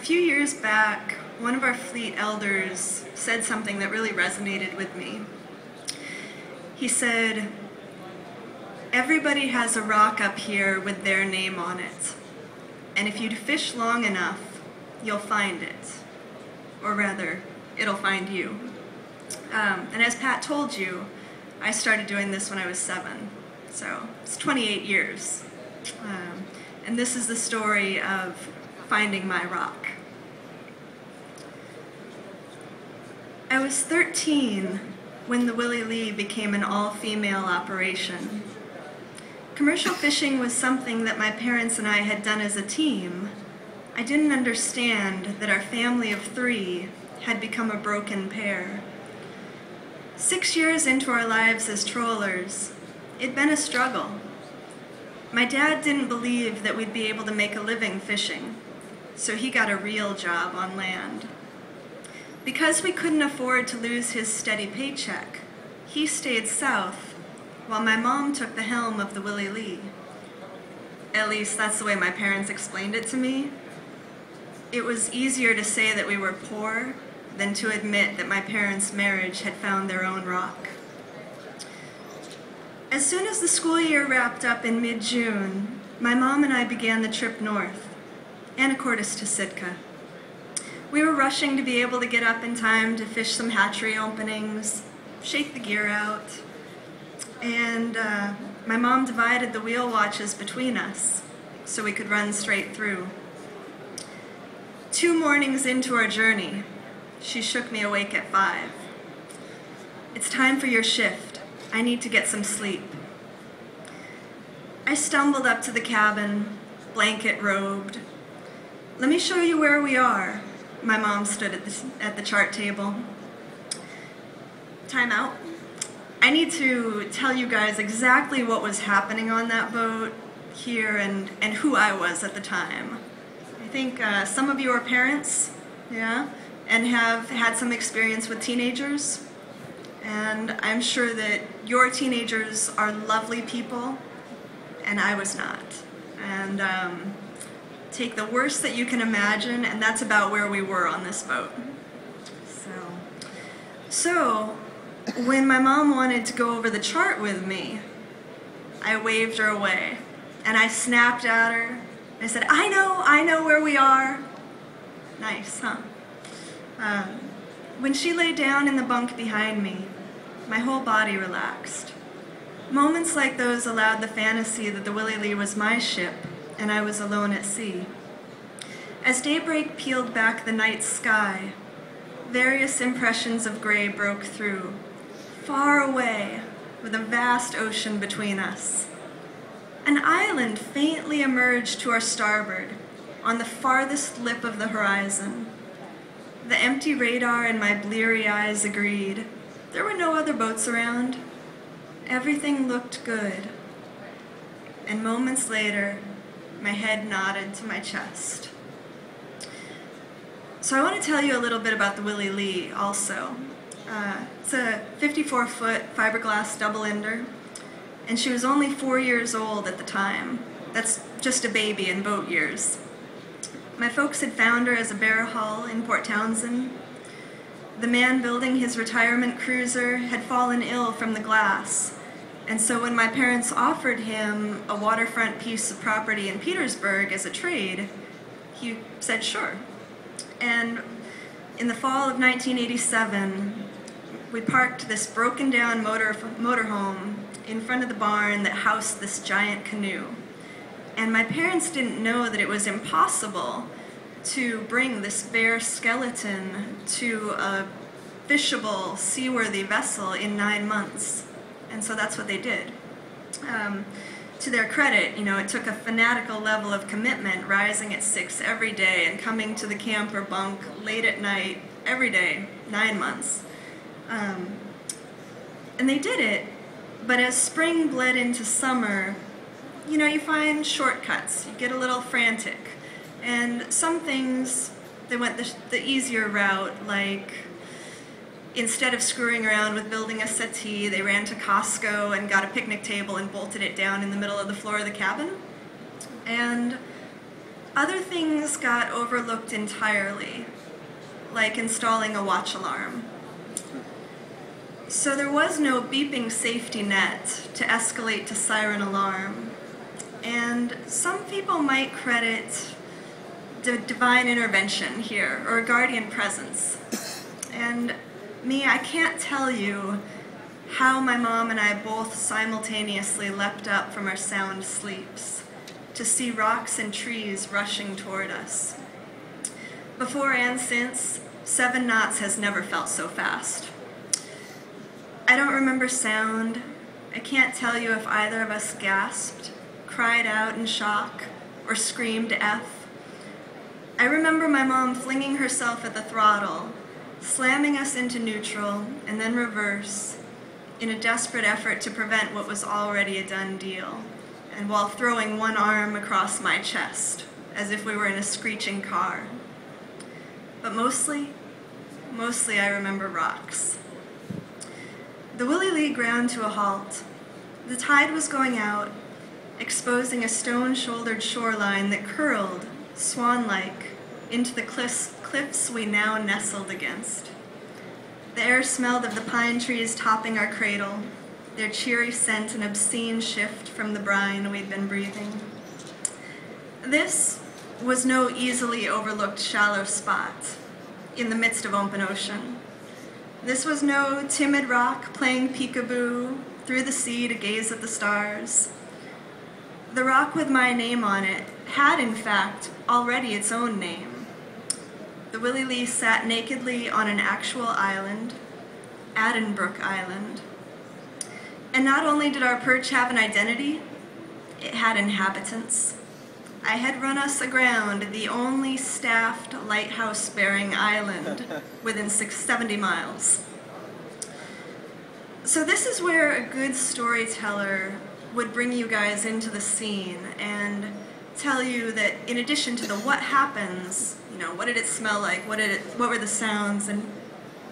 few years back, one of our fleet elders said something that really resonated with me. He said, "Everybody has a rock up here with their name on it, and if you fish long enough, you'll find it. Or rather, it'll find you." And as Pat told you, I started doing this when I was 7, so it's 28 years. And this is the story of finding my rock. I was 13 when the Willie Lee became an all-female operation. Commercial fishing was something that my parents and I had done as a team. I didn't understand that our family of 3 had become a broken pair. 6 years into our lives as trollers, it'd been a struggle. My dad didn't believe that we'd be able to make a living fishing, so he got a real job on land. Because we couldn't afford to lose his steady paycheck, he stayed south, while my mom took the helm of the Willie Lee. At least that's the way my parents explained it to me. It was easier to say that we were poor than to admit that my parents' marriage had found their own rock. As soon as the school year wrapped up in mid-June, my mom and I began the trip north, Anacortes to Sitka. We were rushing to be able to get up in time to fish some hatchery openings, shake the gear out, and my mom divided the wheel watches between us so we could run straight through. 2 mornings into our journey, she shook me awake at 5. "It's time for your shift. I need to get some sleep." I stumbled up to the cabin, blanket robed. "Let me show you where we are." My mom stood at the chart table. Time out. I need to tell you guys exactly what was happening on that boat here and who I was at the time. I think some of you are parents, yeah, and have had some experience with teenagers. And I'm sure that your teenagers are lovely people, and I was not. And take the worst that you can imagine, and that's about where we were on this boat. So when my mom wanted to go over the chart with me, I waved her away, and I snapped at her. I said, I know where we are." Nice, huh? When she lay down in the bunk behind me, my whole body relaxed. Moments like those allowed the fantasy that the Willie Lee was my ship and I was alone at sea. As daybreak peeled back the night sky, various impressions of gray broke through, far away, with a vast ocean between us. An island faintly emerged to our starboard, on the farthest lip of the horizon. The empty radar and my bleary eyes agreed. There were no other boats around. Everything looked good. And moments later, my head nodded to my chest. So I want to tell you a little bit about the Willie Lee also. It's a 54-foot fiberglass double-ender, and she was only 4 years old at the time. That's just a baby in boat years. My folks had found her as a bare hull in Port Townsend. The man building his retirement cruiser had fallen ill from the glass, and so when my parents offered him a waterfront piece of property in Petersburg as a trade, he said sure. And in the fall of 1987, we parked this broken down motorhome in front of the barn that housed this giant canoe. And my parents didn't know that it was impossible to bring this bare skeleton to a fishable, seaworthy vessel in 9 months. And so that's what they did. To their credit, it took a fanatical level of commitment, rising at 6 every day and coming to the camp or bunk late at night every day, 9 months. And they did it, but as spring bled into summer, you find shortcuts. You get a little frantic. And some things, they went the easier route, like instead of screwing around with building a settee, they ran to Costco and got a picnic table and bolted it down in the middle of the floor of the cabin. And Other things got overlooked entirely, like installing a watch alarm. So there was no beeping safety net to escalate to siren alarm. And some people might credit the divine intervention here, or a guardian presence. And me, I can't tell you how my mom and I both simultaneously leapt up from our sound sleeps to see rocks and trees rushing toward us. Before and since, 7 knots has never felt so fast. I don't remember sound. I can't tell you if either of us gasped, cried out in shock, or screamed F. I remember my mom flinging herself at the throttle, slamming us into neutral, and then reverse, in a desperate effort to prevent what was already a done deal, and while throwing one arm across my chest, as if we were in a screeching car. But mostly I remember rocks. The Willie Lee ground to a halt. The tide was going out, exposing a stone-shouldered shoreline that curled, swan-like, into the cliffs we now nestled against. The air smelled of the pine trees topping our cradle, their cheery scent an obscene shift from the brine we'd been breathing. This was no easily overlooked shallow spot in the midst of open ocean. This was no timid rock playing peekaboo through the sea to gaze at the stars. The rock with my name on it had, in fact, already its own name. The Willie Lee sat nakedly on an actual island, Addenbrooke Island. And not only did our perch have an identity, it had inhabitants. I had run us aground the only staffed lighthouse-bearing island within 70 miles. So this is where a good storyteller would bring you guys into the scene and tell you that in addition to the what happens, you know, what did it smell like, what were the sounds, and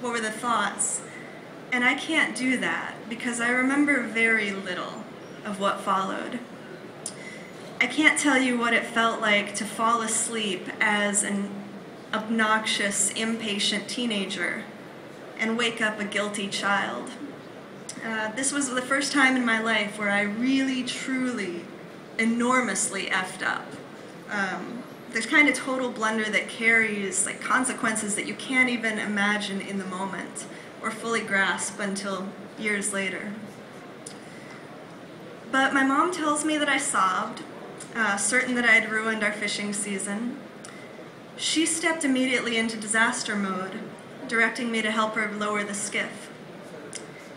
what were the thoughts? And I can't do that because I remember very little of what followed. I can't tell you what it felt like to fall asleep as an obnoxious, impatient teenager and wake up a guilty child. This was the first time in my life where I really, truly, enormously effed up. There's kind of total blunder that carries like consequences that you can't even imagine in the moment or fully grasp until years later. But my mom tells me that I sobbed, certain that I had ruined our fishing season. She stepped immediately into disaster mode, directing me to help her lower the skiff.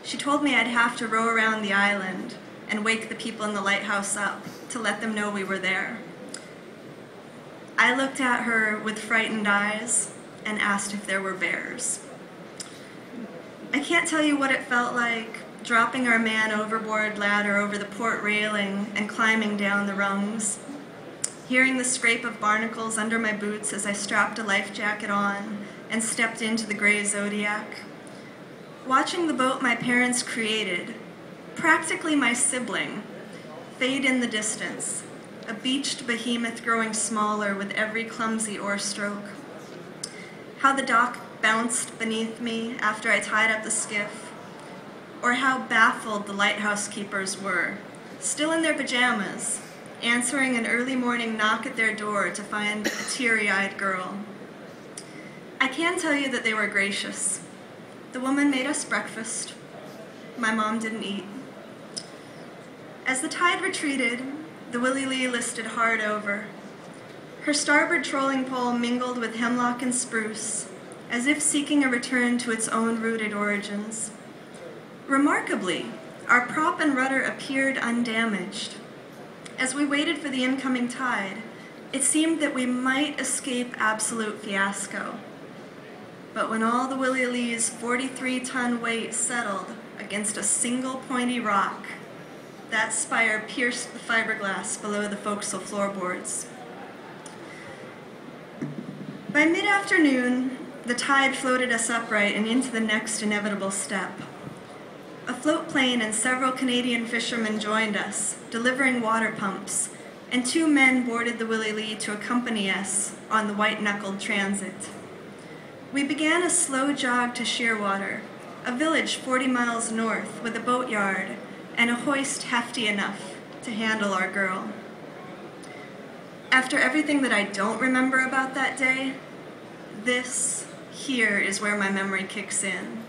She told me I'd have to row around the island and wake the people in the lighthouse up to let them know we were there. I looked at her with frightened eyes and asked if there were bears. I can't tell you what it felt like dropping our man overboard ladder over the port railing and climbing down the rungs, hearing the scrape of barnacles under my boots as I strapped a life jacket on and stepped into the gray Zodiac, watching the boat my parents created, practically my sibling, fade in the distance, a beached behemoth growing smaller with every clumsy oar stroke. How the dock bounced beneath me after I tied up the skiff, or how baffled the lighthouse keepers were, still in their pajamas, answering an early morning knock at their door to find a teary-eyed girl. I can tell you that they were gracious. The woman made us breakfast. My mom didn't eat. As the tide retreated, the Willie Lee listed hard over. Her starboard trolling pole mingled with hemlock and spruce, as if seeking a return to its own rooted origins. Remarkably, our prop and rudder appeared undamaged. As we waited for the incoming tide, it seemed that we might escape absolute fiasco. But when all the Willie Lee's 43-ton weight settled against a single pointy rock, that spire pierced the fiberglass below the forecastle floorboards. By mid-afternoon, the tide floated us upright and into the next inevitable step. A float plane and several Canadian fishermen joined us, delivering water pumps and 2 men boarded the Willie Lee to accompany us on the white-knuckled transit. We began a slow jog to Shearwater, a village 40 miles north with a boatyard and a hoist hefty enough to handle our girl. After everything that I don't remember about that day, this here is where my memory kicks in.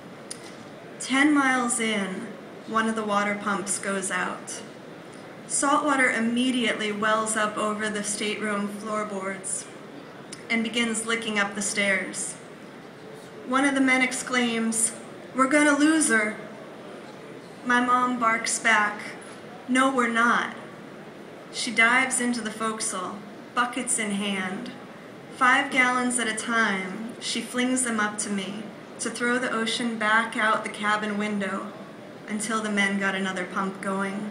10 miles in, one of the water pumps goes out. Salt water immediately wells up over the stateroom floorboards and begins licking up the stairs. One of the men exclaims, "We're gonna lose her." My mom barks back, "No, we're not." She dives into the forecastle, buckets in hand. 5 gallons at a time, she flings them up to me to throw the ocean back out the cabin window until the men got another pump going.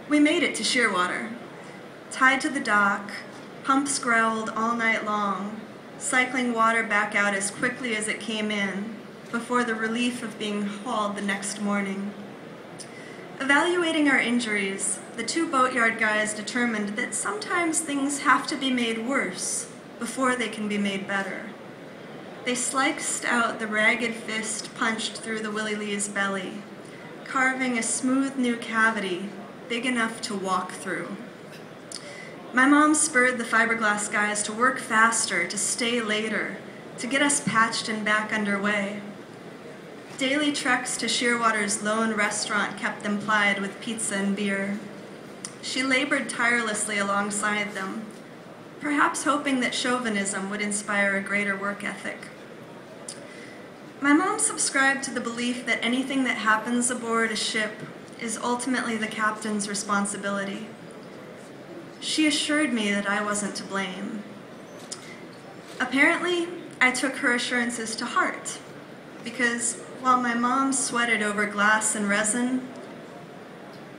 We made it to Shearwater. Tied to the dock, pumps growled all night long, cycling water back out as quickly as it came in, before the relief of being hauled the next morning. Evaluating our injuries, the 2 boatyard guys determined that sometimes things have to be made worse before they can be made better. They sliced out the ragged fist punched through the Willie Lee's belly, carving a smooth new cavity big enough to walk through. My mom spurred the fiberglass guys to work faster, to stay later, to get us patched and back underway. Daily treks to Shearwater's lone restaurant kept them plied with pizza and beer. She labored tirelessly alongside them, perhaps hoping that chauvinism would inspire a greater work ethic. My mom subscribed to the belief that anything that happens aboard a ship is ultimately the captain's responsibility. She assured me that I wasn't to blame. Apparently, I took her assurances to heart, because while my mom sweated over glass and resin,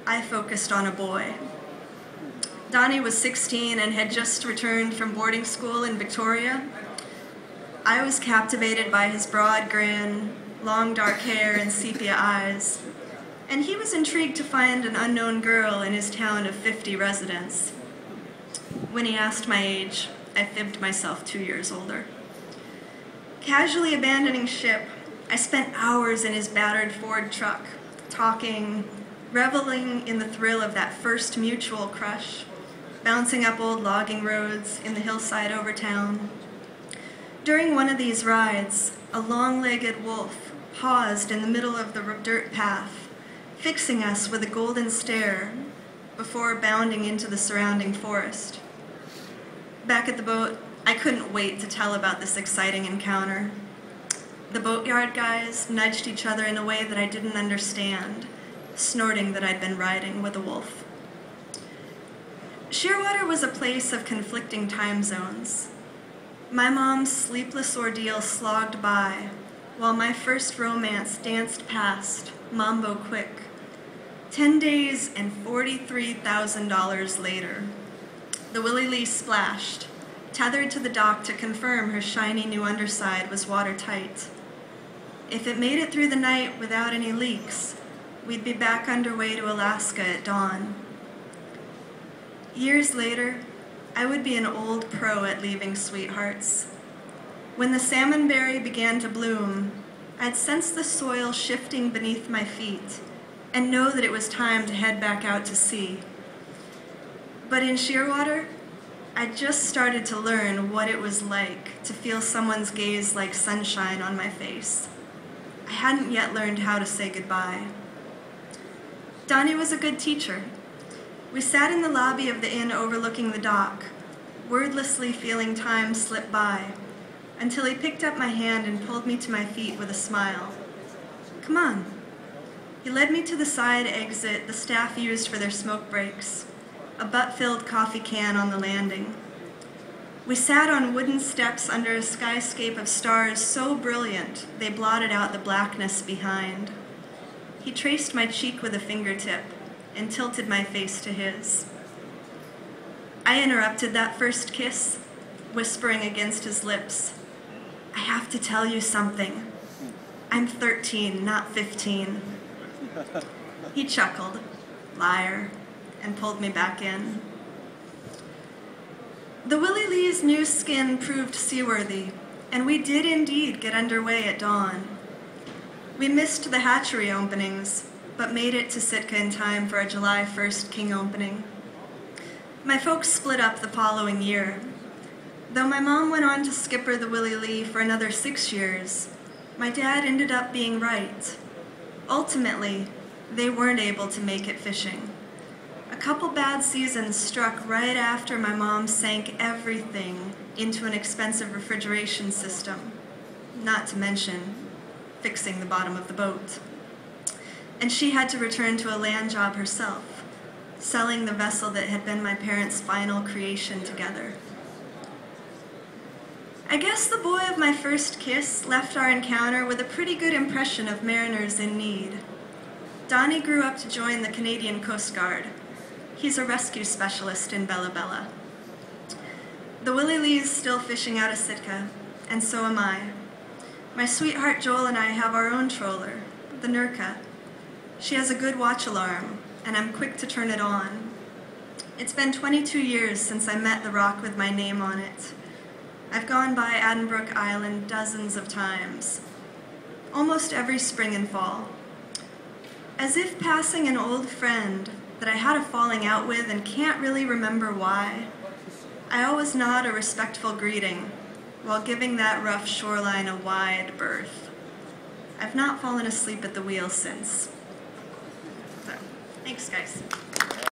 I focused on a boy. Donnie was 16 and had just returned from boarding school in Victoria. I was captivated by his broad grin, long dark hair, and sepia eyes, and he was intrigued to find an unknown girl in his town of 50 residents. When he asked my age, I fibbed myself 2 years older. Casually abandoning ship, I spent hours in his battered Ford truck, talking, reveling in the thrill of that first mutual crush, bouncing up old logging roads in the hillside over town. During one of these rides, a long-legged wolf paused in the middle of the dirt path, fixing us with a golden stare before bounding into the surrounding forest. Back at the boat, I couldn't wait to tell about this exciting encounter. The boatyard guys nudged each other in a way that I didn't understand, snorting that I'd been riding with a wolf. Shearwater was a place of conflicting time zones. My mom's sleepless ordeal slogged by, while my first romance danced past, mambo quick. 10 days and $43,000 later, the Willie Lee splashed, tethered to the dock to confirm her shiny new underside was watertight. If it made it through the night without any leaks, we'd be back underway to Alaska at dawn. Years later, I would be an old pro at leaving sweethearts. When the salmonberry began to bloom, I'd sense the soil shifting beneath my feet and know that it was time to head back out to sea. But in Shearwater, I just started to learn what it was like to feel someone's gaze like sunshine on my face. I hadn't yet learned how to say goodbye. Donnie was a good teacher. We sat in the lobby of the inn overlooking the dock, wordlessly feeling time slip by, until he picked up my hand and pulled me to my feet with a smile. "Come on." He led me to the side exit the staff used for their smoke breaks, a butt-filled coffee can on the landing. We sat on wooden steps under a skyscape of stars so brilliant they blotted out the blackness behind. He traced my cheek with a fingertip and tilted my face to his. I interrupted that first kiss, whispering against his lips, "I have to tell you something. I'm 13, not 15. He chuckled, "Liar," and pulled me back in. The Willie Lee's new skin proved seaworthy, and we did indeed get underway at dawn. We missed the hatchery openings, but made it to Sitka in time for a July 1st king opening. My folks split up the following year. Though my mom went on to skipper the Willie Lee for another 6 years, my dad ended up being right. Ultimately, they weren't able to make it fishing. A couple bad seasons struck right after my mom sank everything into an expensive refrigeration system, not to mention fixing the bottom of the boat. And she had to return to a land job herself, selling the vessel that had been my parents' final creation together. I guess the boy of my first kiss left our encounter with a pretty good impression of mariners in need. Donnie grew up to join the Canadian Coast Guard. He's a rescue specialist in Bella Bella. The Willie Lee is still fishing out of Sitka, and so am I. My sweetheart Joel and I have our own trawler, the Nurka. She has a good watch alarm, and I'm quick to turn it on. It's been 22 years since I met the rock with my name on it. I've gone by Addenbrooke Island dozens of times, almost every spring and fall. As if passing an old friend that I had a falling out with and can't really remember why, I always nod a respectful greeting while giving that rough shoreline a wide berth. I've not fallen asleep at the wheel since. So, thanks guys.